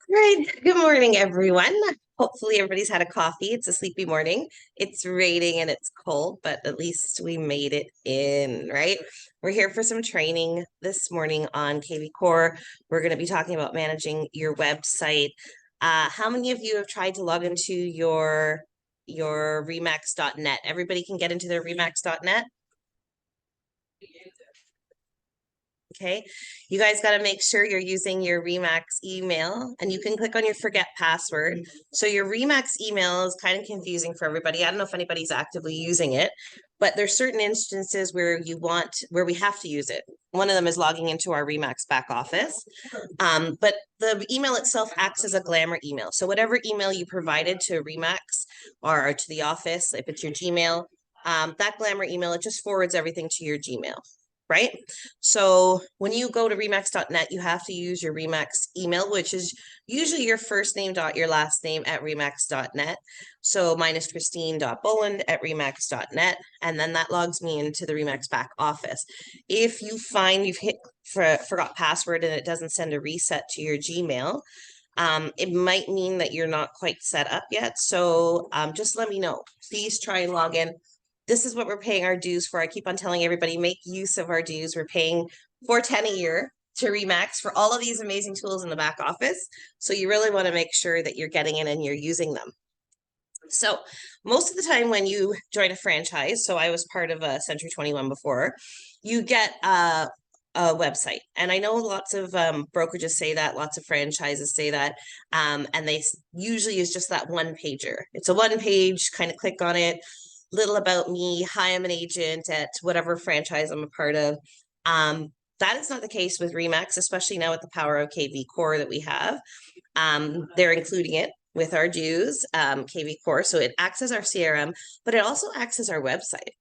Right. Good morning, everyone. Hopefully, everybody's had a coffee. It's a sleepy morning. It's raining and it's cold, but at least we made it in, right? We're here for some training this morning on kvCore. We're going to be talking about managing your website. How many of you have tried to log into your remax.net? Everybody can get into their remax.net. Okay, you guys got to make sure you're using your Remax email, and you can click on your forget password. So your Remax email is kind of confusing for everybody. I don't know if anybody's actively using it, but there's certain instances where we have to use it. One of them is logging into our Remax back office. But the email itself acts as a Glamour email. So whatever email you provided to Remax or to the office, if it's your Gmail, that Glamour email, it just forwards everything to your Gmail. Right? So when you go to remax.net, you have to use your Remax email, which is usually your first name dot your last name at remax.net. So mine is Christine.Boland at remax.net. And then that logs me into the Remax back office. If you find you've forgot password and it doesn't send a reset to your Gmail, it might mean that you're not quite set up yet. So just let me know. Please try and log in. This is what we're paying our dues for. I keep on telling everybody, make use of our dues. We're paying $410 a year to Remax for all of these amazing tools in the back office. So you really want to make sure that you're getting in and you're using them. So most of the time when you join a franchise, so I was part of a Century 21 before, you get a website. And I know lots of brokerages say that, lots of franchises say that, and they usually use just that one pager. It's a one page, kind of click on it, little about me, hi, I'm an agent at whatever franchise I'm a part of. That is not the case with Remax, especially now with the power of kvCore that we have. They're including it with our dues, kvCore. So it acts as our CRM, but it also acts as our website.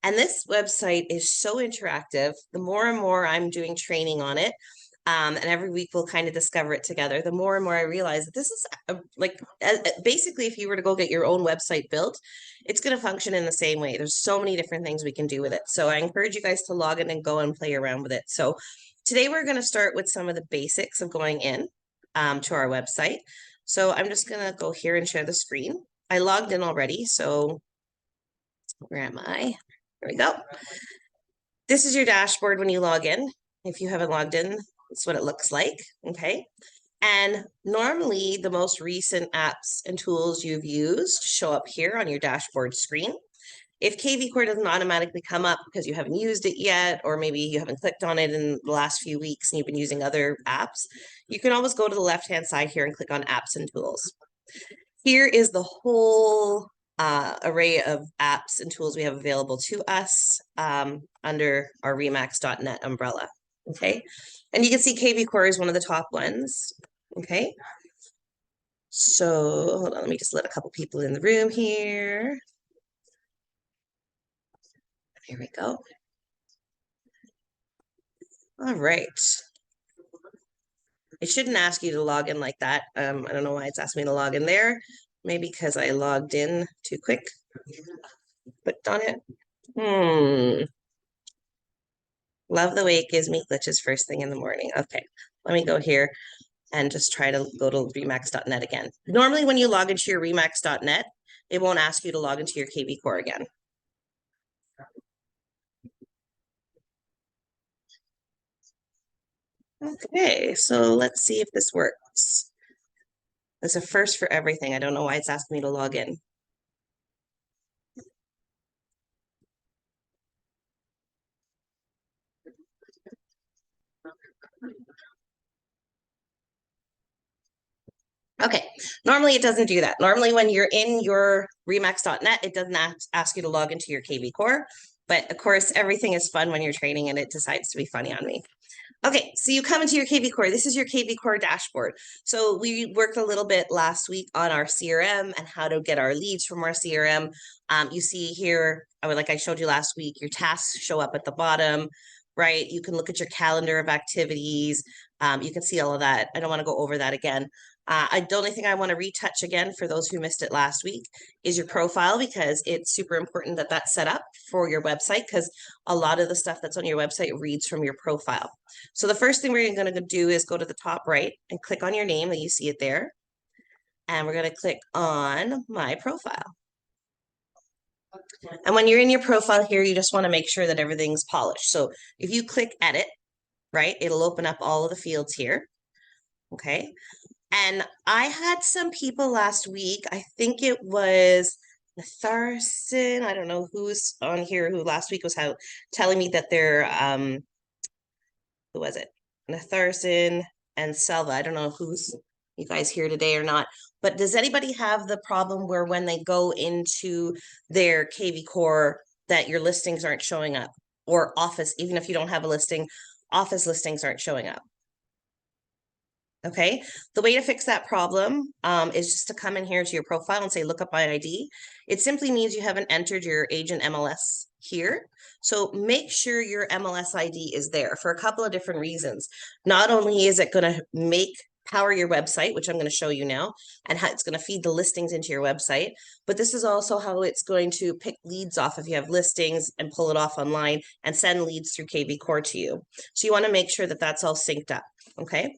And this website is so interactive. The more and more I'm doing training on it, and every week we'll kind of discover it together, the more and more I realize that this is basically if you were to go get your own website built, it's going to function in the same way. There's so many different things we can do with it. So I encourage you guys to log in and go and play around with it. So today we're going to start with some of the basics of going in to our website. So I'm just going to go here and share the screen. I logged in already. So where am I? There we go. This is your dashboard when you log in. If you haven't logged in, that's what it looks like. Okay. And normally the most recent apps and tools you've used show up here on your dashboard screen. If kvCore doesn't automatically come up because you haven't used it yet, or maybe you haven't clicked on it in the last few weeks and you've been using other apps, you can always go to the left-hand side here and click on apps and tools. Here is the whole array of apps and tools we have available to us under our remax.net umbrella. Okay. And you can see kvCore is one of the top ones. Okay. So hold on, let me just let a couple people in the room here. Here we go. All right. It shouldn't ask you to log in like that. I don't know why it's asking me to log in there. Maybe because I logged in too quick. Clicked on it. Love the way it gives me glitches first thing in the morning. Okay, let me go here and just try to go to remax.net again. Normally when you log into your remax.net, it won't ask you to log into your kvCore again. Okay, so let's see if this works. It's a first for everything. I don't know why it's asking me to log in. Okay, normally it doesn't do that. Normally when you're in your remax.net, it doesn't ask you to log into your kvCore. But of course, everything is fun when you're training and it decides to be funny on me. Okay, so you come into your kvCore. This is your kvCore dashboard. So we worked a little bit last week on our CRM and how to get our leads from our CRM. You see here, like I showed you last week, your tasks show up at the bottom, right? You can look at your calendar of activities. You can see all of that. I don't want to go over that again. The only thing I want to retouch again for those who missed it last week is your profile, because it's super important that that's set up for your website, because a lot of the stuff that's on your website reads from your profile. So the first thing we're going to do is go to the top right and click on your name that you see it there. And we're going to click on my profile. And when you're in your profile here, you just want to make sure that everything's polished. So if you click edit, right, it'll open up all of the fields here. Okay. And I had some people last week, I think it was Tharson, I don't know who's on here who last week was telling me that they're, who was it? Natharson and Selva. I don't know who's you guys here today or not, but does anybody have the problem where when they go into their kvCore that your listings aren't showing up, or office, even if you don't have a listing, office listings aren't showing up? Okay, the way to fix that problem is just to come in here to your profile and say, look up my ID. It simply means you haven't entered your agent MLS here. So make sure your MLS ID is there for a couple of different reasons. Not only is it going to power your website, which I'm going to show you now, and how it's going to feed the listings into your website, but this is also how it's going to pick leads off if you have listings and pull it off online and send leads through kvCore to you. So you want to make sure that that's all synced up, okay?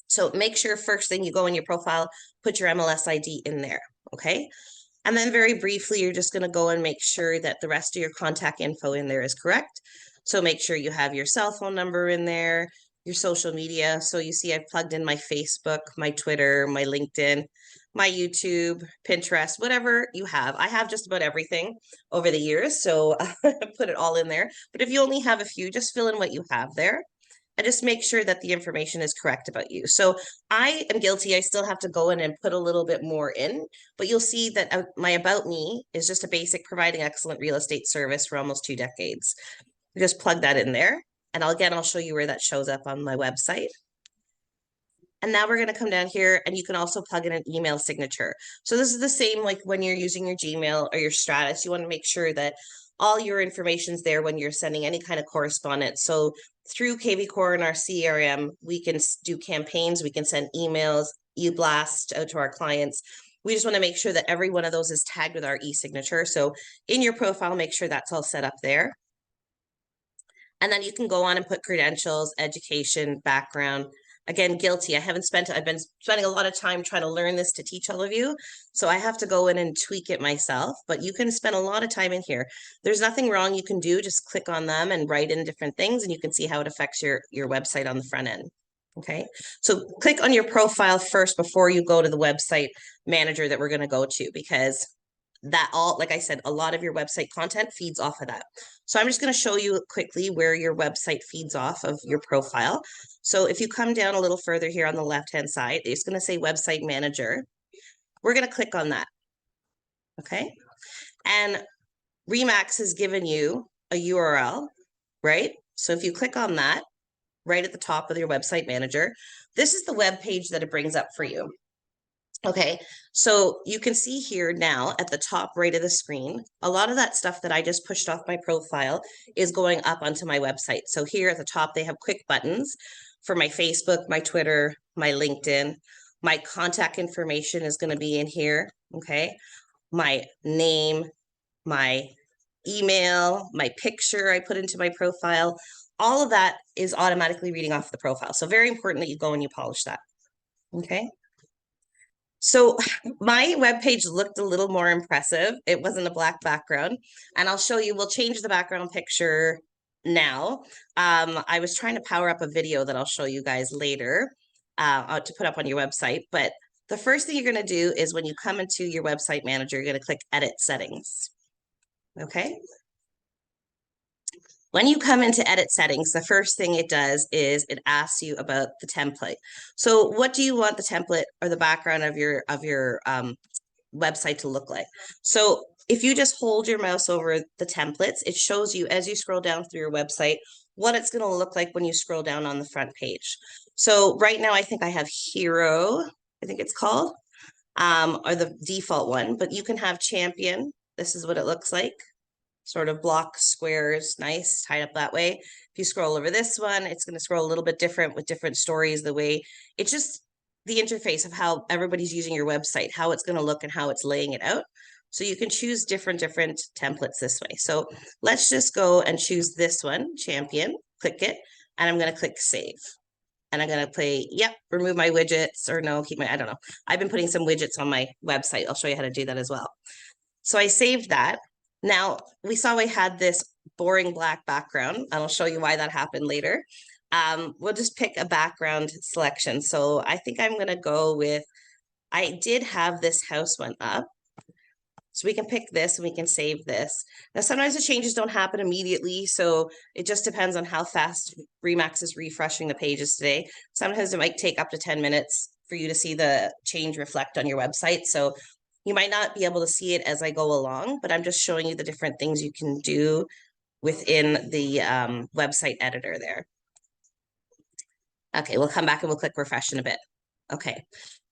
So make sure first thing you go in your profile, put your MLS ID in there, okay? And then very briefly, you're just gonna go and make sure that the rest of your contact info in there is correct. So make sure you have your cell phone number in there, your social media. So you see I've plugged in my Facebook, my Twitter, my LinkedIn, my YouTube, Pinterest, whatever you have. I have just about everything over the years, so put it all in there. But if you only have a few, just fill in what you have there. And just make sure that the information is correct about you. So I am guilty. I still have to go in and put a little bit more in, but you'll see that my About Me is just a basic providing excellent real estate service for almost 2 decades. Just plug that in there. And I'll show you where that shows up on my website. And now we're going to come down here, and you can also plug in an email signature. So this is the same like when you're using your Gmail or your Stratus. You want to make sure that all your information's there when you're sending any kind of correspondence. So through kvCore and our CRM, we can do campaigns, we can send emails, e-blast out to our clients. We just want to make sure that every one of those is tagged with our e-signature. So in your profile, make sure that's all set up there. And then you can go on and put credentials, education, background. Again, guilty. I've been spending a lot of time trying to learn this to teach all of you. So I have to go in and tweak it myself, but you can spend a lot of time in here. There's nothing wrong you can do. Just click on them and write in different things, and you can see how it affects your website on the front end. Okay, so click on your profile first before you go to the website manager that we're going to go to, because that all, like I said, a lot of your website content feeds off of that. So I'm just going to show you quickly where your website feeds off of your profile. So if you come down a little further here on the left-hand side, it's going to say website manager. We're going to click on that. Okay. And Remax has given you a URL, right? So if you click on that right at the top of your website manager, this is the web page that it brings up for you. Okay, so you can see here now at the top right of the screen, a lot of that stuff that I just pushed off my profile is going up onto my website. So here at the top, they have quick buttons for my Facebook, my Twitter, my LinkedIn. My contact information is going to be in here, okay? My name, my email, my picture I put into my profile. All of that is automatically reading off the profile. So very important that you go and you polish that, okay? So my webpage looked a little more impressive. It wasn't a black background. And I'll show you, we'll change the background picture now. I was trying to power up a video that I'll show you guys later to put up on your website. But the first thing you're going to do is when you come into your website manager, you're going to click Edit Settings. Okay. When you come into edit settings, the first thing it does is it asks you about the template. So what do you want the template or the background of your website to look like? So if you just hold your mouse over the templates, it shows you as you scroll down through your website, what it's going to look like when you scroll down on the front page. So right now, I think I have Hero, I think it's called, or the default one, but you can have Champion. This is what it looks like. Sort of block squares, nice, tied up that way. If you scroll over this one, it's going to scroll a little bit different with different stories, the way it just the interface of how everybody's using your website, how it's going to look and how it's laying it out. So you can choose different templates this way. So let's just go and choose this one, champion, click it, and I'm going to click save. And I'm going to play, yep, remove my widgets, or no, keep my, I don't know. I've been putting some widgets on my website. I'll show you how to do that as well. So I saved that. Now we saw we had this boring black background, and I'll show you why that happened later. We'll just pick a background selection. So I think I'm going to go with, I did have this house one up. So we can pick this and we can save this. Now, sometimes the changes don't happen immediately, so it just depends on how fast Remax is refreshing the pages today. Sometimes it might take up to 10 minutes for you to see the change reflect on your website. So you might not be able to see it as I go along, but I'm just showing you the different things you can do within the website editor there. Okay, we'll come back and we'll click refresh in a bit. Okay,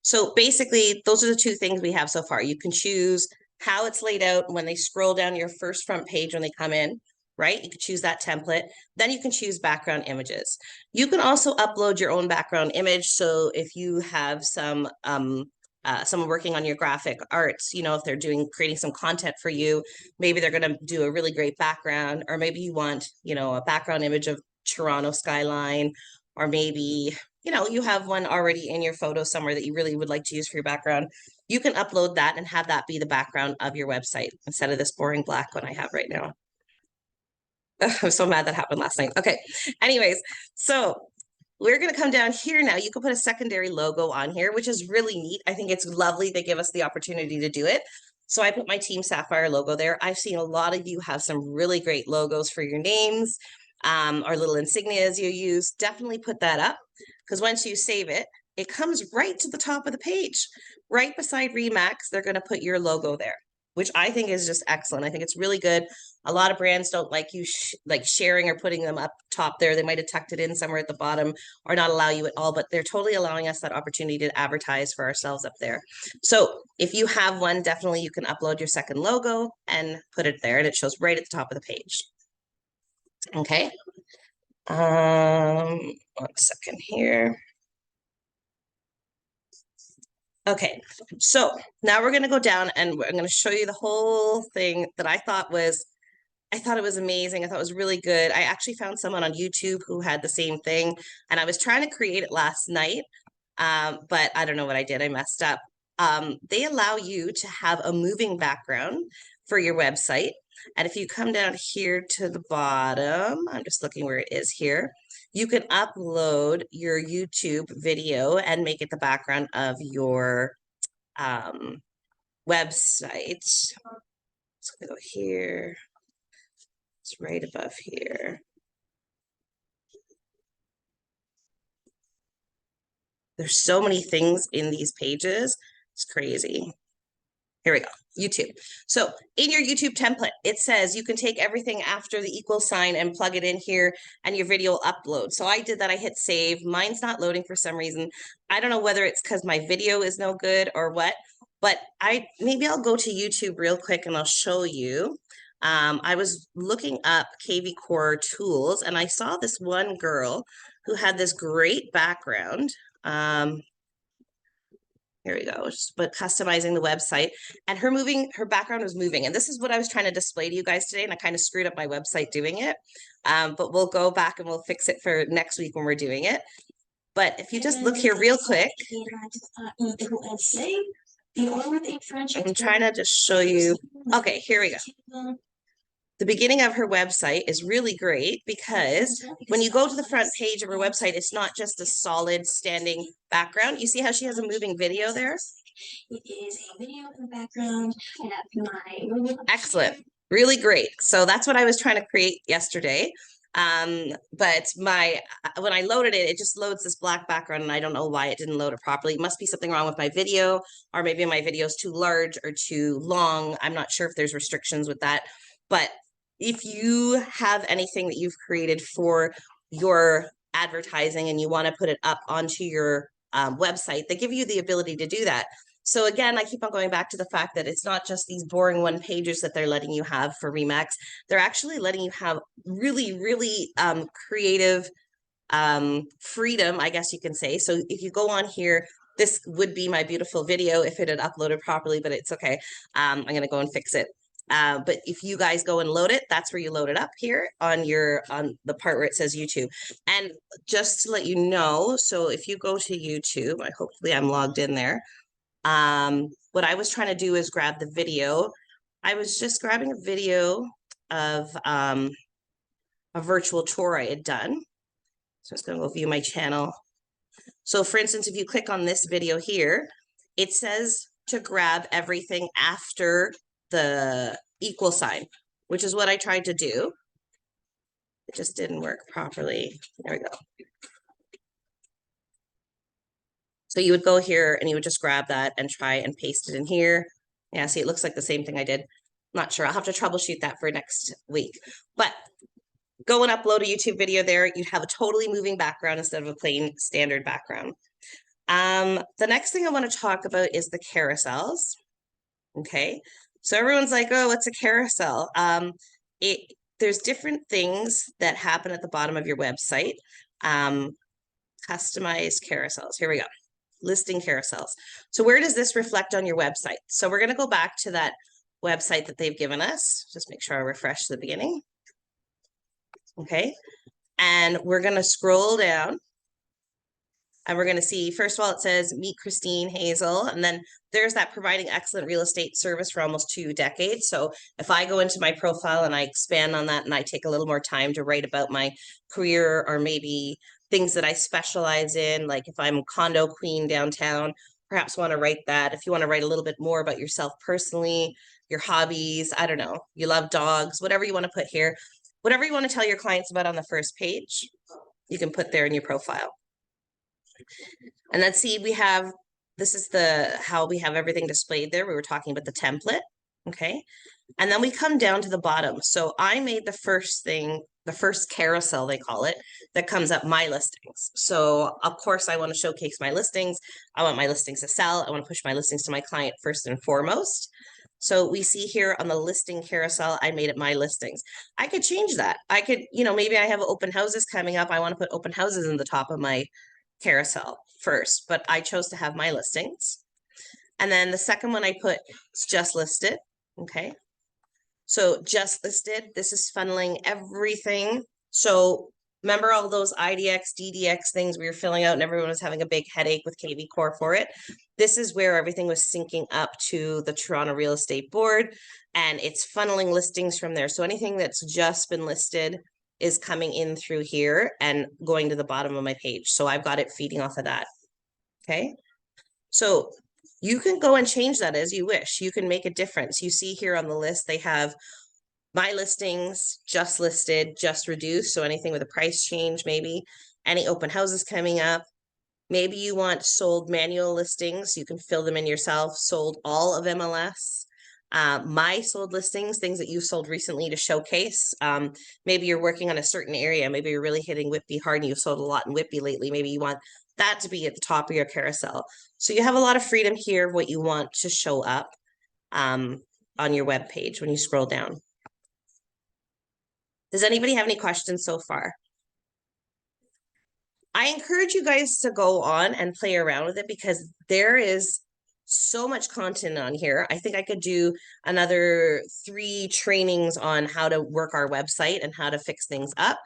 so basically, those are the two things we have so far. You can choose how it's laid out when they scroll down your first front page when they come in, right? You can choose that template. Then you can choose background images. You can also upload your own background image. So if you have some someone working on your graphic arts, you know, if they're creating some content for you, maybe they're going to do a really great background, or maybe you want, you know, a background image of Toronto skyline, or maybe, you know, you have one already in your photo somewhere that you really would like to use for your background. You can upload that and have that be the background of your website instead of this boring black one I have right now. I'm so mad that happened last night. Okay. Anyways, so we're going to come down here now. You can put a secondary logo on here, which is really neat. I think it's lovely they give us the opportunity to do it. So I put my Team Sapphire logo there. I've seen a lot of you have some really great logos for your names, or little insignias you use. Definitely put that up, because once you save it, it comes right to the top of the page. Right beside Remax, they're going to put your logo there, which I think is just excellent. I think it's really good. A lot of brands don't like you like sharing or putting them up top there. They might have tucked it in somewhere at the bottom or not allow you at all, but they're totally allowing us that opportunity to advertise for ourselves up there. So if you have one, definitely you can upload your second logo and put it there, and it shows right at the top of the page. Okay. 1 second here. Okay, so now we're going to go down and I'm going to show you the whole thing that I thought it was amazing. I thought it was really good. I actually found someone on YouTube who had the same thing, and I was trying to create it last night, but I don't know what I did. I messed up. They allow you to have a moving background for your website. And if you come down here to the bottom, I'm just looking where it is here, you can upload your YouTube video and make it the background of your website. Let's go here. It's right above here. There's so many things in these pages. It's crazy. Here we go, YouTube. So in your YouTube template, it says you can take everything after the equal sign and plug it in here and your video will upload. So I did that, I hit save. Mine's not loading for some reason. I don't know whether it's because my video is no good or what, but maybe I'll go to YouTube real quick and I'll show you. I was looking up kvCore tools and I saw this one girl who had this great background. Here we go, but customizing the website, and her background was moving. And this is what I was trying to display to you guys today. And I kind of screwed up my website doing it. But we'll go back and we'll fix it for next week when we're doing it. But if you just look here real quick, I'm trying to just show you. Okay, here we go. The beginning of her website is really great because when you go to the front page of her website, it's not just a solid standing background. You see how she has a moving video there? It is a video in the background. Excellent. Really great. So that's what I was trying to create yesterday. But when I loaded it, it just loads this black background and I don't know why it didn't load it properly. It must be something wrong with my video, or maybe my video is too large or too long. I'm not sure if there's restrictions with that, but if you have anything that you've created for your advertising and you want to put it up onto your website, they give you the ability to do that. So again, I keep on going back to the fact that it's not just these boring one pages that they're letting you have for Remax. They're actually letting you have really, really creative freedom, I guess you can say. So if you go on here, this would be my beautiful video if it had uploaded properly, but it's okay. I'm going to go and fix it. But if you guys go and load it, that's where you load it up here on the part where it says YouTube. And just to let you know, so if you go to YouTube, hopefully I'm logged in there. What I was trying to do is grab the video. I was just grabbing a video of a virtual tour I had done. So I'm just going to go view my channel. So for instance, if you click on this video here, it says to grab everything after the equal sign, which is what I tried to do. It just didn't work properly. There we go. So you would go here and you would just grab that and try and paste it in here. Yeah, see, it looks like the same thing I did. Not sure. I'll have to troubleshoot that for next week. But go and upload a YouTube video there. You'd have a totally moving background instead of a plain standard background. The next thing I want to talk about is the carousels. Okay, so everyone's like, oh, what's a carousel? There's different things that happen at the bottom of your website. Customized carousels. Here we go. Listing carousels. So where does this reflect on your website? So we're going to go back to that website that they've given us. Just make sure I refresh the beginning. Okay, and we're going to scroll down. And we're going to see, first of all, it says, meet Christine Hazel. And then there's that providing excellent real estate service for almost 2 decades. So if I go into my profile and I expand on that and I take a little more time to write about my career or maybe things that I specialize in, like if I'm a condo queen downtown, perhaps want to write that. If you want to write a little bit more about yourself personally, your hobbies, I don't know, you love dogs, whatever you want to put here, whatever you want to tell your clients about on the first page, you can put there in your profile. And then see, this is how we have everything displayed there. We were talking about the template, okay? And then we come down to the bottom. So I made the first carousel, they call it, that comes up, my listings. So of course I want to showcase my listings. I want my listings to sell. I want to push my listings to my client first and foremost. So we see here on the listing carousel, I made it my listings. I could change that. I could, maybe I have open houses coming up. I want to put open houses in the top of my carousel first, but I chose to have my listings. And then the second one I put is just listed. Okay. So just listed, this is funneling everything. So remember all those IDX, DDX things we were filling out and everyone was having a big headache with kvCore for it. This is where everything was syncing up to the Toronto Real Estate Board and it's funneling listings from there. So anything that's just been listed is coming in through here and going to the bottom of my page. So I've got it feeding off of that. Okay. So you can go and change that as you wish. You can make a difference. You see here on the list, they have my listings, just listed, just reduced. So anything with a price change, maybe any open houses coming up. Maybe you want sold manual listings. You can fill them in yourself. Sold all of MLS. My sold listings, things that you've sold recently to showcase. Maybe you're working on a certain area. Maybe you're really hitting Whitby hard and you've sold a lot in Whitby lately. Maybe you want that to be at the top of your carousel. So you have a lot of freedom here of what you want to show up on your web page when you scroll down. Does anybody have any questions so far? I encourage you guys to go on and play around with it because there is so much content on here. I think I could do another 3 trainings on how to work our website and how to fix things up.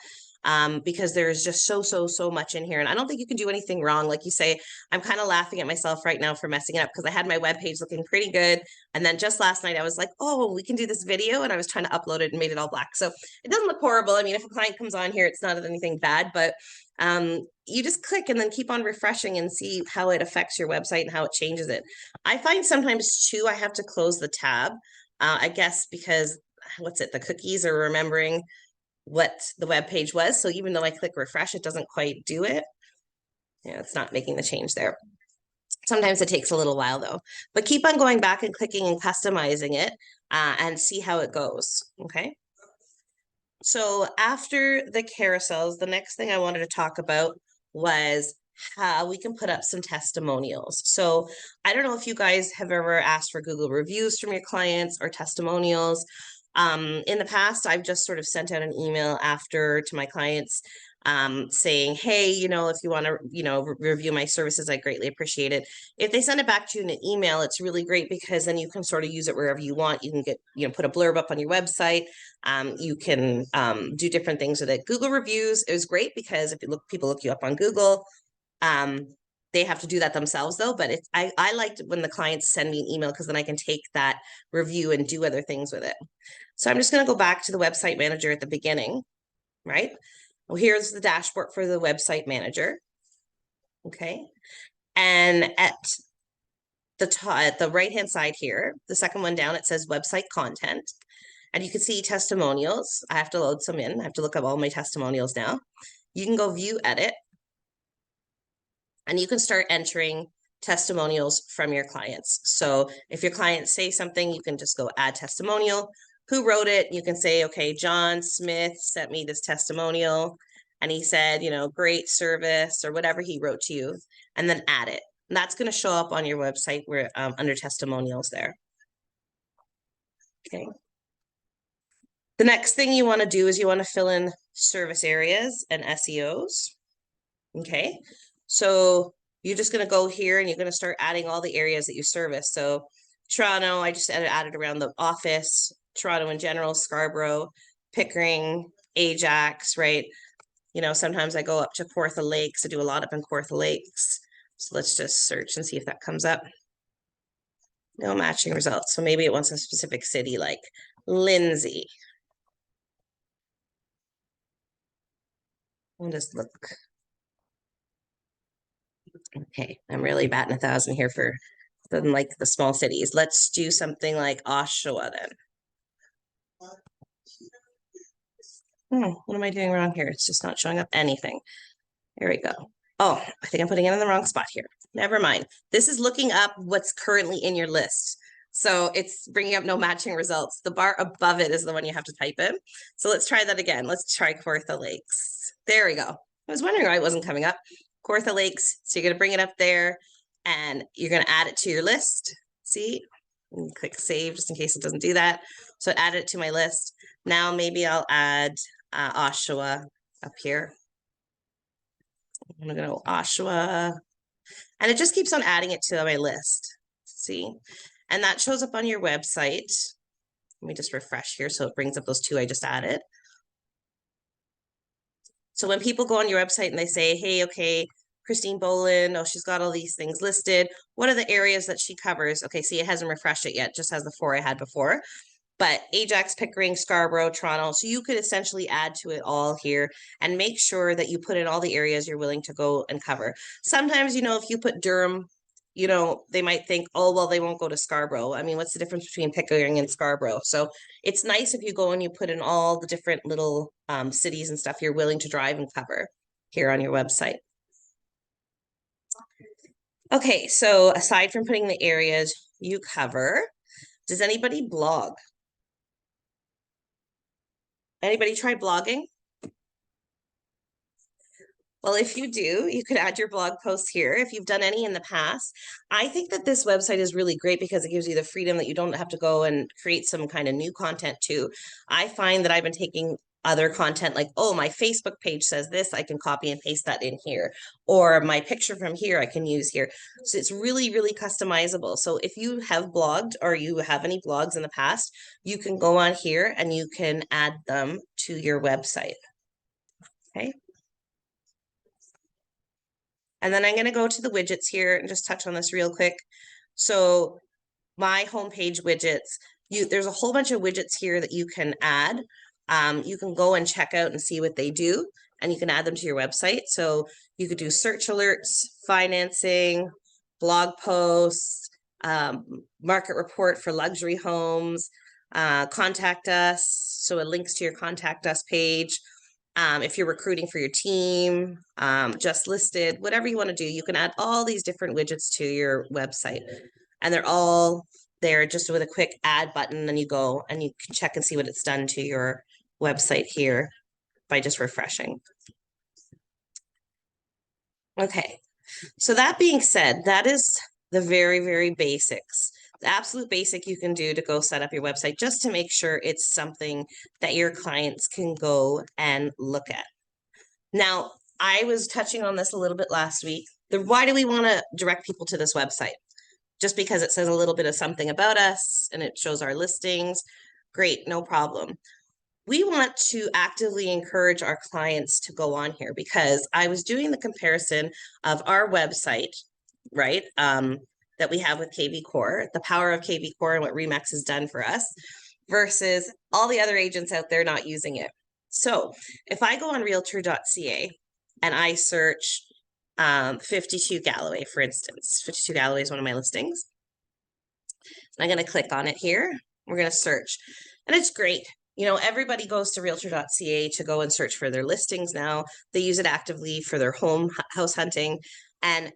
Because there's just so much in here. And I don't think you can do anything wrong. Like you say, I'm kind of laughing at myself right now for messing it up because I had my webpage looking pretty good. And then just last night I was like, oh, we can do this video. And I was trying to upload it and made it all black. So it doesn't look horrible. I mean, if a client comes on here, it's not anything bad, but you just click and then keep on refreshing and see how it affects your website and how it changes it. I find sometimes too, I have to close the tab, I guess, because the cookies are remembering what the web page was. So even though I click refresh, it doesn't quite do it. It's not making the change there. Sometimes it takes a little while though, but keep on going back and clicking and customizing it and see how it goes. Okay. So after the carousels, the next thing I wanted to talk about was how we can put up some testimonials. So I don't know if you guys have ever asked for Google reviews from your clients or testimonials. In the past, I've just sort of sent out an email to my clients saying, hey, if you want to, review my services, I greatly appreciate it. If they send it back to you in an email, it's really great because then you can sort of use it wherever you want. You can get, put a blurb up on your website. You can do different things with it. Google reviews is great because if people look you up on Google, they have to do that themselves though. But I liked when the clients send me an email because then I can take that review and do other things with it. So I'm just going to go back to the website manager at the beginning, right? Well, here's the dashboard for the website manager. Okay. And at the top, at the right-hand side here, the second one down, it says website content. And you can see testimonials. I have to load some in. I have to look up all my testimonials now. You can go view edit. And you can start entering testimonials from your clients. So if your clients say something, you can just go add testimonial. Who wrote it? You can say, okay, John Smith sent me this testimonial and he said, great service or whatever he wrote to you, and then add it. And that's going to show up on your website where under testimonials there. Okay. The next thing you want to do is you want to fill in service areas and SEOs. Okay. So you're just going to go here and you're going to start adding all the areas that you service. So Toronto, I just added around the office, Toronto in general, Scarborough, Pickering, Ajax, right? Sometimes I go up to Kawartha Lakes. I do a lot up in Kawartha Lakes. So let's just search and see if that comes up. No matching results. So maybe it wants a specific city like Lindsay. I'll just look. Okay, I'm really batting 1,000 here for like the small cities. Let's do something like Oshawa then. What am I doing wrong here? It's just not showing up anything. There we go. Oh, I think I'm putting it in the wrong spot here. Never mind. This is looking up what's currently in your list. So it's bringing up no matching results. The bar above it is the one you have to type in. So let's try that again. Let's try Kawartha Lakes. There we go. I was wondering why it wasn't coming up. Kawartha Lakes. So you're going to bring it up there and you're going to add it to your list. See? And click save just in case it doesn't do that. So add it to my list. Now maybe I'll add Oshawa up here. I'm going to go Oshawa. And it just keeps on adding it to my list. See? And that shows up on your website. Let me just refresh here so it brings up those two I just added. So when people go on your website and they say, hey, okay, Christine Boland, oh, she's got all these things listed. What are the areas that she covers? Okay, see, it hasn't refreshed it yet, just has the 4 I had before. But Ajax, Pickering, Scarborough, Toronto. So you could essentially add to it all here and make sure that you put in all the areas you're willing to go and cover. Sometimes, if you put Durham, they might think, oh, well, they won't go to Scarborough. I mean, what's the difference between Pickering and Scarborough? So it's nice if you go and you put in all the different little cities and stuff you're willing to drive and cover here on your website. Okay, so aside from putting the areas you cover, does anybody blog? Anybody try blogging? Well, if you do, you could add your blog posts here. If you've done any in the past, I think that this website is really great because it gives you the freedom that you don't have to go and create some kind of new content too. I find that I've been taking other content like, oh, my Facebook page says this, I can copy and paste that in here. Or my picture from here, I can use here. So it's really, really customizable. So if you have blogged or you have any blogs in the past, you can go on here and you can add them to your website. Okay. And then I'm going to go to the widgets here and just touch on this real quick. So my homepage widgets, there's a whole bunch of widgets here that you can add. You can go and check out and see what they do, and you can add them to your website. So you could do search alerts, financing, blog posts, market report for luxury homes, contact us. So it links to your contact us page. If you're recruiting for your team, just listed, whatever you want to do, you can add all these different widgets to your website. And they're all there just with a quick add button. And you go and you can check and see what it's done to your website here by just refreshing. Okay, so that being said, that is the very, very basics. The absolute basic you can do to go set up your website just to make sure it's something that your clients can go and look at. Now, I was touching on this a little bit last week. Why do we want to direct people to this website? Just because it says a little bit of something about us and it shows our listings. Great, no problem. We want to actively encourage our clients to go on here because I was doing the comparison of our website, right? That we have with kvCore, the power of kvCore and what RE/MAX has done for us versus all the other agents out there not using it. So if I go on realtor.ca and I search 52 Galloway, for instance, 52 Galloway is one of my listings. I'm going to click on it here. We're going to search and it's great. You know, everybody goes to realtor.ca to go and search for their listings now. They use it actively for their house hunting, and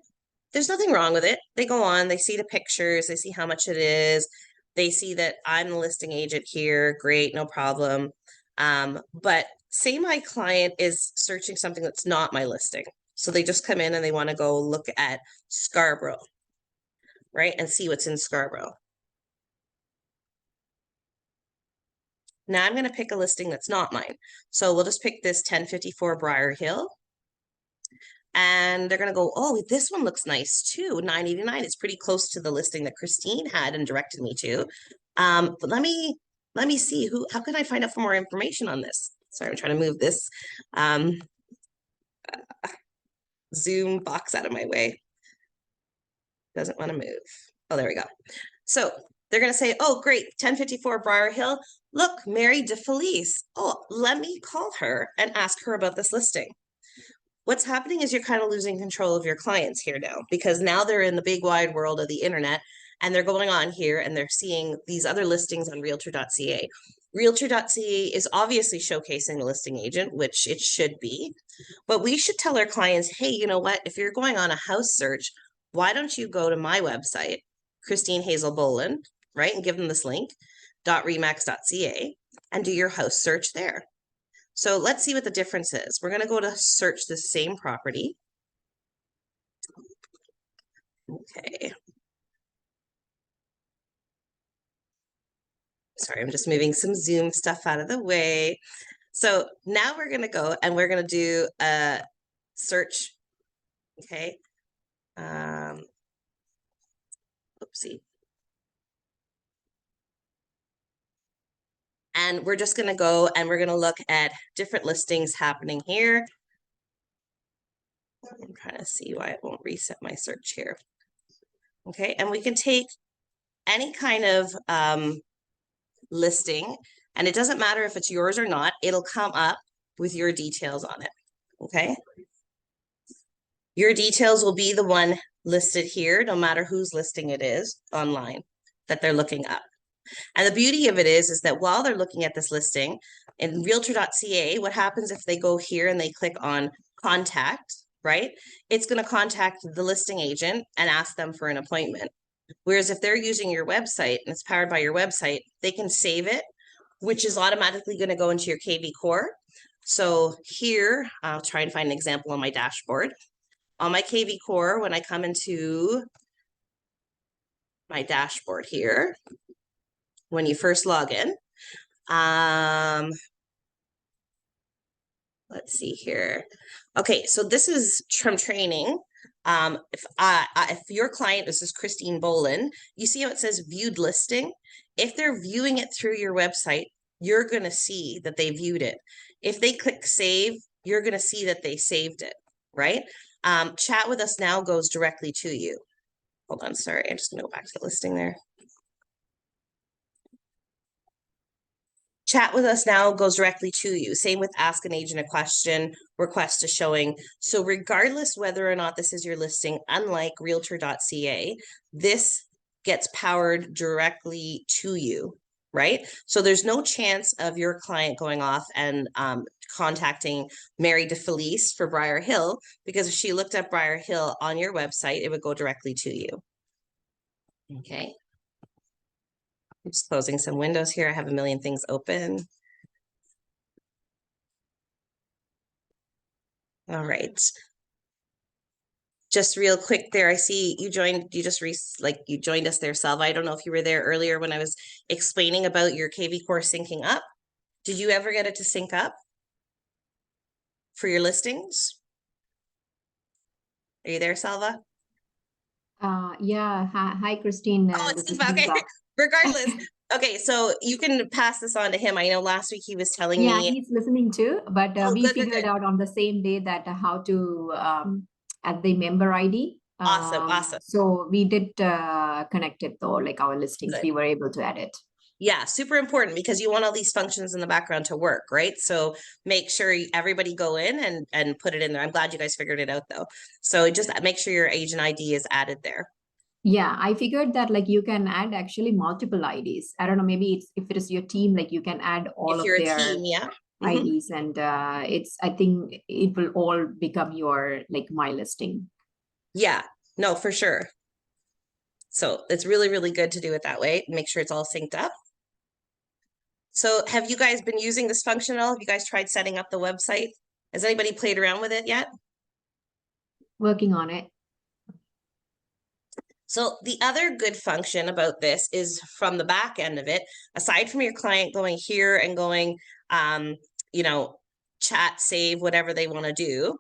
there's nothing wrong with it. They go on, they see the pictures, they see how much it is. They see that I'm the listing agent here. Great, no problem. But say my client is searching something that's not my listing. So they just come in and they want to go look at Scarborough, right? And see what's in Scarborough. Now I'm going to pick a listing that's not mine. So we'll just pick this 1054 Briar Hill. And they're going to go, oh, this one looks nice too, $989. It's pretty close to the listing that Christine had and directed me to. But let me see how can I find out for more information on this? Sorry, I'm trying to move this Zoom box out of my way. Doesn't want to move. Oh, there we go. So they're going to say, oh, great, 1054 Briar Hill. Look, Mary DeFelice. Oh, let me call her and ask her about this listing. What's happening is you're kind of losing control of your clients here now, because now they're in the big wide world of the internet and they're going on here and they're seeing these other listings on realtor.ca. Realtor.ca is obviously showcasing the listing agent, which it should be, but we should tell our clients, hey, you know what? If you're going on a house search, why don't you go to my website, Christine Hazel Boland, right? And give them this link, .remax.ca, and do your house search there. So let's see what the difference is. We're going to go to search the same property. Okay. Sorry, I'm just moving some Zoom stuff out of the way. So now we're going to go and we're going to do a search. Okay. Oopsie. And we're just going to go and we're going to look at different listings happening here. I'm trying to see why it won't reset my search here. Okay, and we can take any kind of listing, and it doesn't matter if it's yours or not, it'll come up with your details on it. Okay, your details will be the one listed here, no matter whose listing it is online that they're looking up. And the beauty of it is that while they're looking at this listing in realtor.ca, what happens if they go here and they click on contact, right? It's going to contact the listing agent and ask them for an appointment. Whereas if they're using your website and it's powered by your website, they can save it, which is automatically going to go into your kvCore. So here, I'll try and find an example on my dashboard. On my kvCore, when I come into my dashboard here, when you first log in, let's see here. Okay, so this is from training. If your client, this is Christine Boland, you see how it says viewed listing? If they're viewing it through your website, you're going to see that they viewed it. If they click save, you're going to see that they saved it, right? Chat with us now goes directly to you. Hold on, sorry, I'm just going to go back to the listing there. Chat with us now goes directly to you. Same with ask an agent a question, request a showing. So regardless whether or not this is your listing, unlike realtor.ca, this gets powered directly to you, right? So there's no chance of your client going off and contacting Mary DeFelice for Briar Hill, because if she looked up Briar Hill on your website, it would go directly to you. Okay. I'm just closing some windows here. I have a million things open. All right. Just real quick there, I see you joined us there, Salva. I don't know if you were there earlier when I was explaining about your kvCore syncing up. Did you ever get it to sync up? for your listings? Are you there, Salva? Yeah. Hi, Christine. Oh, it's This is okay. Lisa. Regardless. Okay, so you can pass this on to him. I know last week he was telling Yeah, me. he's listening too. But Oh, we good, good, figured good. out on the same day that how to add the member ID. Awesome, awesome. So we did connect it though, like our listings, Good. we were able to add it. Yeah, super important because you want all these functions in the background to work, right? So make sure everybody go in and put it in there. I'm glad you guys figured it out though. So just make sure your agent ID is added there. Yeah, I figured that like you can add actually multiple IDs. I don't know, maybe it's if it is your team, like you can add all If of you're a their team, yeah. IDs, and I think it will all become your like my listing. Yeah, no, for sure. So it's really, really good to do it that way. Make sure it's all synced up. So have you guys been using this function at all? Have you guys tried setting up the website? Has anybody played around with it yet? Working on it. So the other good function about this is from the back end of it, aside from your client going here and going, you know, chat, save, whatever they want to do,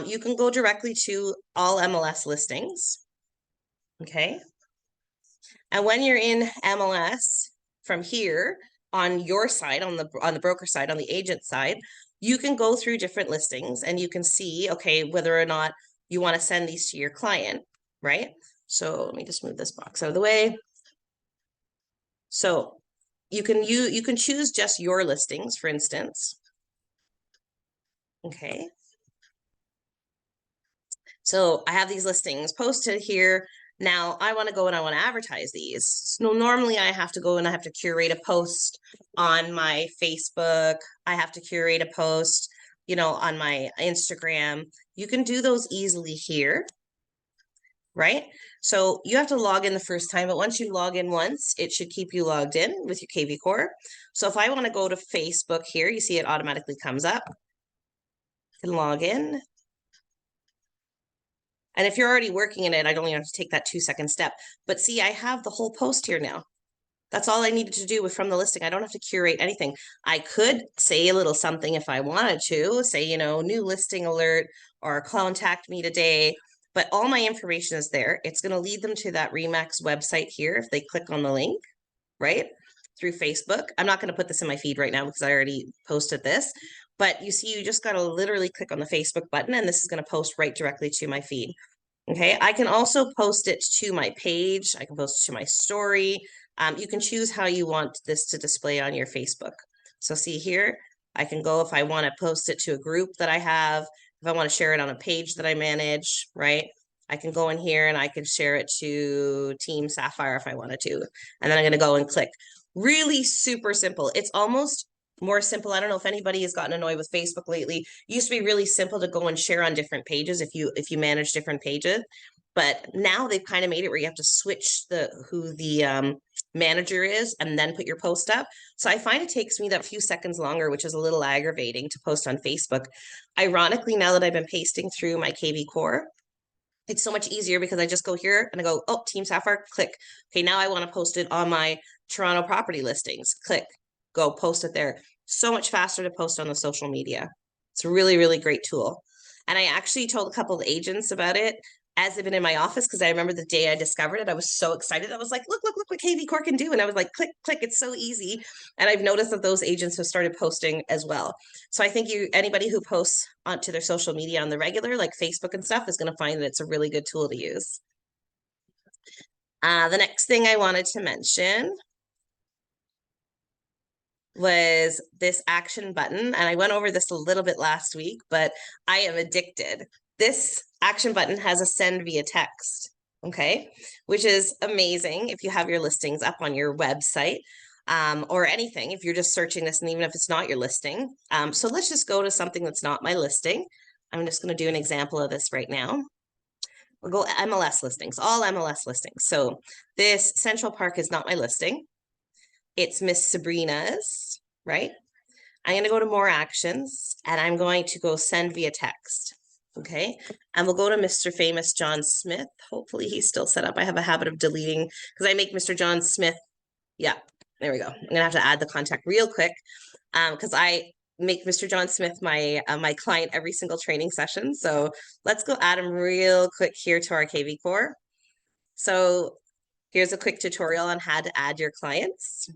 you can go directly to all MLS listings. Okay. And when you're in MLS from here on your side, on the broker side, on the agent side, you can go through different listings and you can see, okay, whether or not you want to send these to your client, right? So let me just move this box out of the way. So you can choose just your listings, for instance. Okay. So I have these listings posted here. Now I want to go and I want to advertise these. So normally I have to go and I have to curate a post on my Facebook. I have to curate a post, on my Instagram. You can do those easily here, right? So you have to log in the first time, but once you log in once, it should keep you logged in with your kvCore. So if I want to go to Facebook here, you see it automatically comes up. I can log in. And if you're already working in it, I don't even have to take that 2-second step. But see, I have the whole post here now. That's all I needed to do from the listing. I don't have to curate anything. I could say a little something if I wanted to, say, new listing alert or contact me today. But all my information is there. It's going to lead them to that Remax website here if they click on the link, right? Through Facebook. I'm not going to put this in my feed right now because I already posted this. But you see, you just got to literally click on the Facebook button and this is going to post right directly to my feed. Okay, I can also post it to my page. I can post it to my story. You can choose how you want this to display on your Facebook. So see here, I can go if I want to post it to a group that I have, if I want to share it on a page that I manage, right? I can go in here and I can share it to Team Sapphire if I wanted to. And then I'm going to go and click. Really super simple. It's almost more simple. I don't know if anybody has gotten annoyed with Facebook lately. It used to be really simple to go and share on different pages if you manage different pages. But now they've kind of made it where you have to switch who the manager is and then put your post up. So I find it takes me that few seconds longer, which is a little aggravating to post on Facebook. Ironically, now that I've been pasting through my kvCore, it's so much easier because I just go here and I go, oh, Team Sapphire, click. Okay, now I want to post it on my Toronto property listings. Click, go post it there. So much faster to post on the social media. It's a really, really great tool. And I actually told a couple of agents about it as they've been in my office because I remember the day I discovered it, I was so excited. I was like, look what kvCore can do. And I was like, click, click, it's so easy. And I've noticed that those agents have started posting as well. So I think anybody who posts onto their social media on the regular, like Facebook and stuff, is going to find that it's a really good tool to use. The next thing I wanted to mention was this action button. And I went over this a little bit last week, but I am addicted. This action button has a send via text, okay, which is amazing if you have your listings up on your website or anything, if you're just searching this, and even if it's not your listing. So let's just go to something that's not my listing. I'm just going to do an example of this right now. We'll go MLS listings, all MLS listings. So this Central Park is not my listing. It's Miss Sabrina's, right? I'm going to go to more actions and I'm going to go send via text. Okay. And we'll go to Mr. Famous John Smith. Hopefully he's still set up. I have a habit of deleting because I make Mr. John Smith. Yeah, there we go. I'm going to have to add the contact real quick because make Mr. John Smith my my client every single training session. So let's go add him real quick here to our kvCore. So here's a quick tutorial on how to add your clients.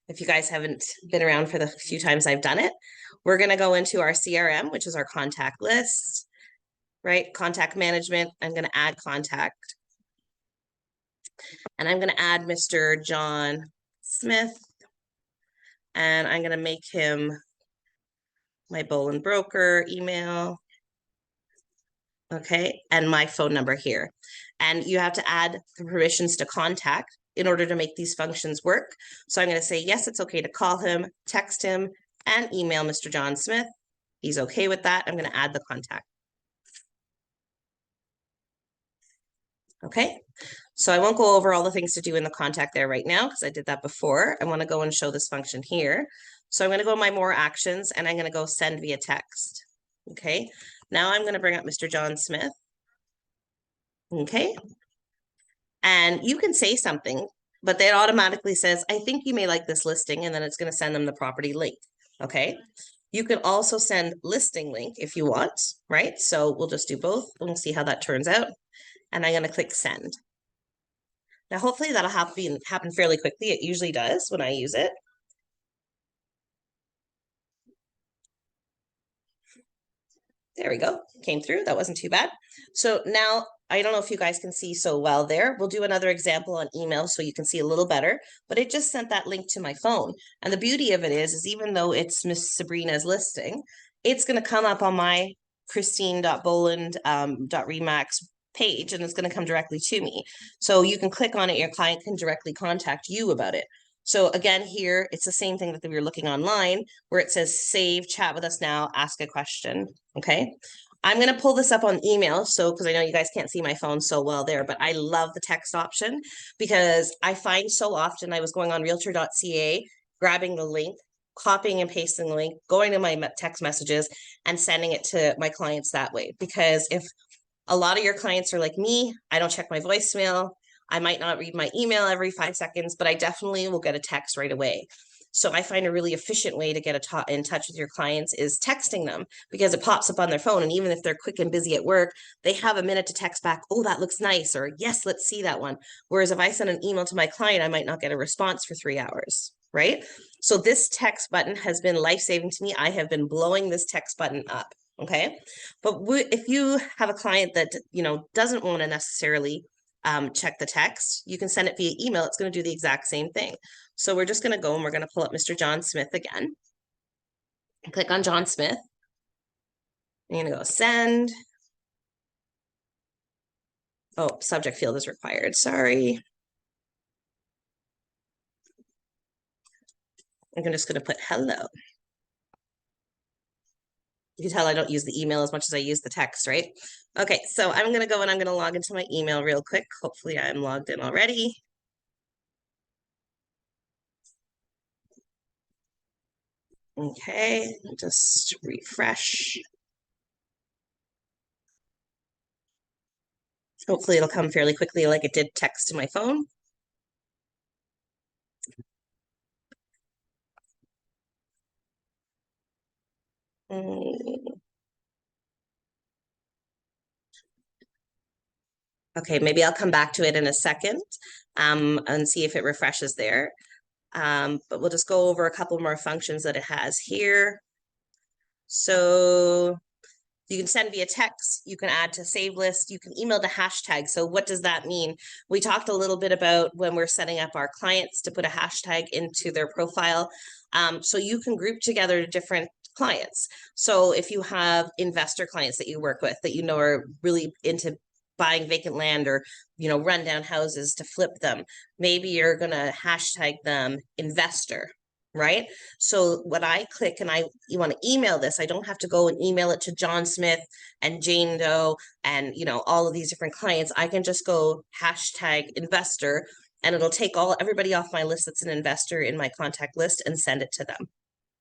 If you guys haven't been around for the few times I've done it, we're going to go into our CRM, which is our contact list, right? Contact management. I'm going to add contact. And I'm going to add Mr. John Smith. And I'm going to make him my Boland broker email. Okay, and my phone number here. And you have to add the permissions to contact in order to make these functions work. So I'm going to say, yes, it's okay to call him, text him, and email Mr. John Smith. He's okay with that. I'm going to add the contact. Okay, so I won't go over all the things to do in the contact there right now because I did that before. I want to go and show this function here. So I'm going to go to my more actions and I'm going to go send via text. Okay, now I'm going to bring up Mr. John Smith. Okay, and you can say something, but it automatically says, I think you may like this listing, and then it's going to send them the property link. Okay, you can also send listing link if you want, right? So we'll just do both. We'll see how that turns out. And I'm going to click send. Now, hopefully that'll happen fairly quickly. It usually does when I use it. There we go. Came through. That wasn't too bad. So now, I don't know if you guys can see so well there. We'll do another example on email so you can see a little better, but it just sent that link to my phone. And the beauty of it is even though it's Miss Sabrina's listing, it's going to come up on my Christine.Boland.Remax page, and it's going to come directly to me. So you can click on it. Your client can directly contact you about it. So again, here, it's the same thing that we were looking online where it says save, chat with us now, ask a question. Okay. I'm going to pull this up on email. So, because I know you guys can't see my phone so well there, but I love the text option because I find so often I was going on realtor.ca, grabbing the link, copying and pasting the link, going to my text messages and sending it to my clients that way. Because if a lot of your clients are like me, I don't check my voicemail. I might not read my email every 5 seconds, but I definitely will get a text right away. So I find a really efficient way to get in touch with your clients is texting them because it pops up on their phone. And even if they're quick and busy at work, they have a minute to text back, oh, that looks nice, or yes, let's see that one. Whereas if I send an email to my client, I might not get a response for 3 hours, right? So this text button has been life-saving to me. I have been blowing this text button up. Okay, but if you have a client that, you know, doesn't want to necessarily check the text, you can send it via email. It's going to do the exact same thing. So we're just going to go and we're going to pull up Mr. John Smith again. Click on John Smith. I'm going to go send. Oh, subject field is required. Sorry. I'm just going to put hello. You can tell I don't use the email as much as I use the text, right? Okay, so I'm going to go and I'm going to log into my email real quick. Hopefully I'm logged in already. Okay, just refresh. Hopefully it'll come fairly quickly like it did text to my phone. Okay, maybe I'll come back to it in a second and see if it refreshes there. But we'll just go over a couple more functions that it has here. So you can send via text, you can add to save list, you can email to hashtag. So what does that mean? We talked a little bit about when we're setting up our clients to put a hashtag into their profile. So you can group together different clients. So if you have investor clients that you work with that you know are really into buying vacant land or, you know, rundown houses to flip them, maybe you're going to hashtag them investor, right? So when I click and you want to email this, I don't have to go and email it to John Smith and Jane Doe and, you know, all of these different clients. I can just go hashtag investor and it'll take everybody off my list that's an investor in my contact list and send it to them,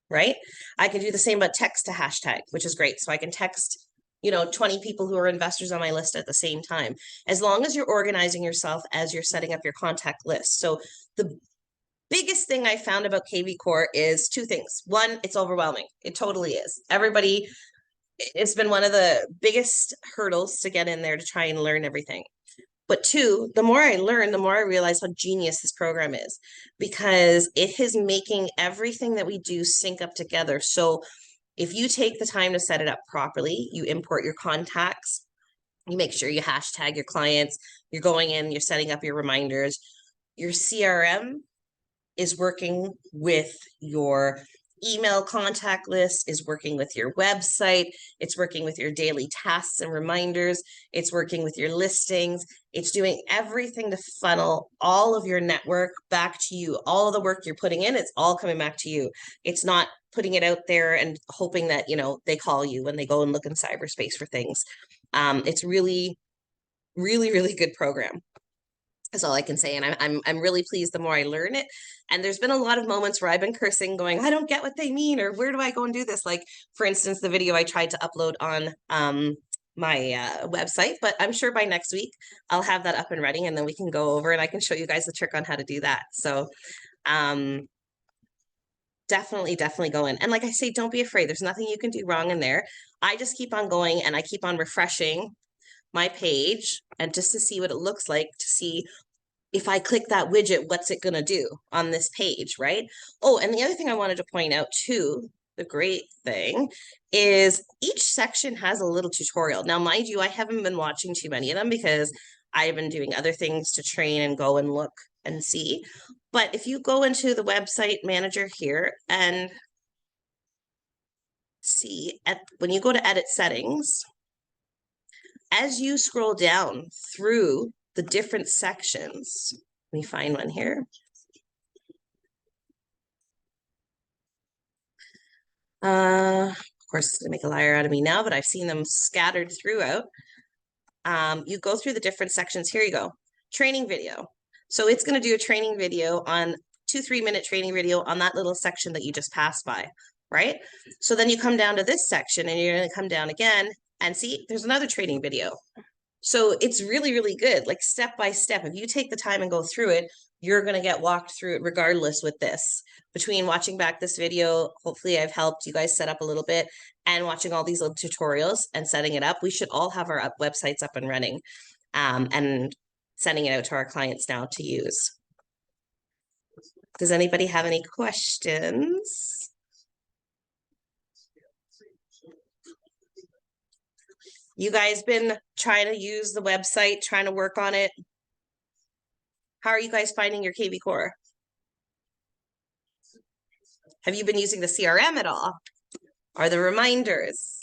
right? I can do the same but text to hashtag, which is great. So I can text, you know, 20 people who are investors on my list at the same time, as long as you're organizing yourself as you're setting up your contact list. So the biggest thing I found about kvCore is two things. One, it's overwhelming. It totally is. Everybody, it's been one of the biggest hurdles to get in there to try and learn everything. But two, the more I learn, the more I realize how genius this program is, because it is making everything that we do sync up together. So if you take the time to set it up properly, you import your contacts, you make sure you hashtag your clients, you're going in, you're setting up your reminders, your CRM is working with your email contact list, is working with your website, it's working with your daily tasks and reminders, it's working with your listings, it's doing everything to funnel all of your network back to you. All of the work you're putting in, it's all coming back to you. It's not putting it out there and hoping that, you know, they call you when they go and look in cyberspace for things. It's really, really, really good program. That's all I can say. And I'm really pleased the more I learn it. And there's been a lot of moments where I've been cursing, going, I don't get what they mean, or where do I go and do this? Like, for instance, the video I tried to upload on my website, but I'm sure by next week I'll have that up and ready, and then we can go over and I can show you guys the trick on how to do that. So definitely go in. And like I say, don't be afraid. There's nothing you can do wrong in there. I just keep on going and I keep on refreshing my page and just to see what it looks like, to see if I click that widget, what's it going to do on this page, right? Oh, and the other thing I wanted to point out too, the great thing is each section has a little tutorial. Now, mind you, I haven't been watching too many of them because I've been doing other things to train and go and look and see. But if you go into the website manager here and see when you go to edit settings, as you scroll down through the different sections, let me find one here. Of course, to make a liar out of me now, but I've seen them scattered throughout. You go through the different sections. Here you go. Training video. So it's going to do a training video on 2-3-minute training video on that little section that you just passed by, right? So then you come down to this section and you're going to come down again and see there's another training video. So it's really, really good, like step by step. If you take the time and go through it, you're going to get walked through it regardless with this. Between watching back this video, hopefully I've helped you guys set up a little bit, and watching all these little tutorials and setting it up, we should all have our websites up and running and sending it out to our clients now to use. Does anybody have any questions? You guys been trying to use the website, trying to work on it? How are you guys finding your kvCore? Have you been using the CRM at all? Are the reminders?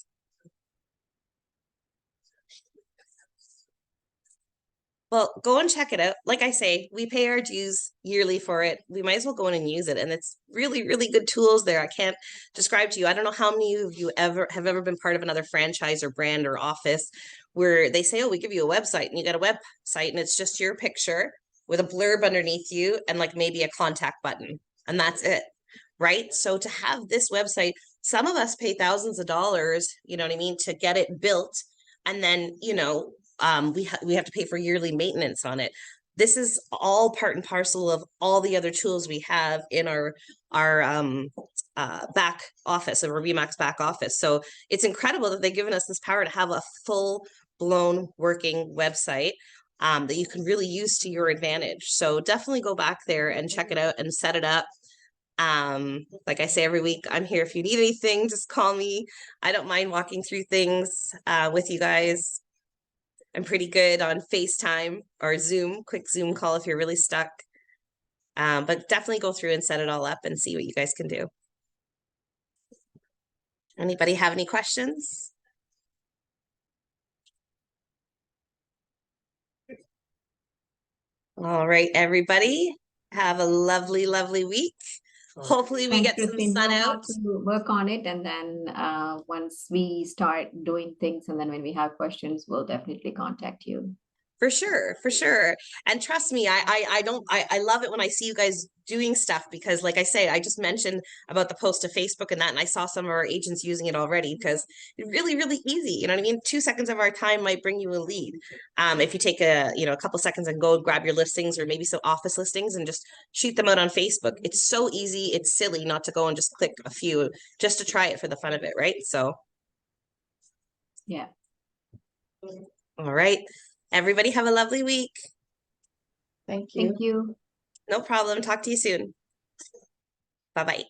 Well, go and check it out. Like I say, we pay our dues yearly for it. We might as well go in and use it. And it's really, really good tools there. I can't describe to you. I don't know how many of you have ever been part of another franchise or brand or office where they say, oh, we give you a website, and you got a website and it's just your picture with a blurb underneath you and like maybe a contact button. And that's it, right? So to have this website, some of us pay thousands of dollars, you know what I mean, to get it built. And then, you know, we have to pay for yearly maintenance on it. This is all part and parcel of all the other tools we have in our back office, of our Remax back office. So it's incredible that they've given us this power to have a full blown working website that you can really use to your advantage. So definitely go back there and check it out and set it up. Like I say every week, I'm here if you need anything, just call me. I don't mind walking through things with you guys. I'm pretty good on FaceTime or Zoom, quick Zoom call if you're really stuck. But definitely go through and set it all up and see what you guys can do. Anybody have any questions? All right, everybody, have a lovely, lovely week. Hopefully we get some sun out. To work on it, and then once we start doing things, and then when we have questions, we'll definitely contact you. For sure, for sure. And trust me, I love it when I see you guys doing stuff because like I say, I just mentioned about the post to Facebook and that, and I saw some of our agents using it already because it's really, really easy. You know what I mean? 2 seconds of our time might bring you a lead. If you take a couple seconds and go grab your listings or maybe some office listings and just shoot them out on Facebook. It's so easy. It's silly not to go and just click a few just to try it for the fun of it, right? So, Yeah. all right. Everybody have a lovely week. Thank you. Thank you. No problem. Talk to you soon. Bye-bye.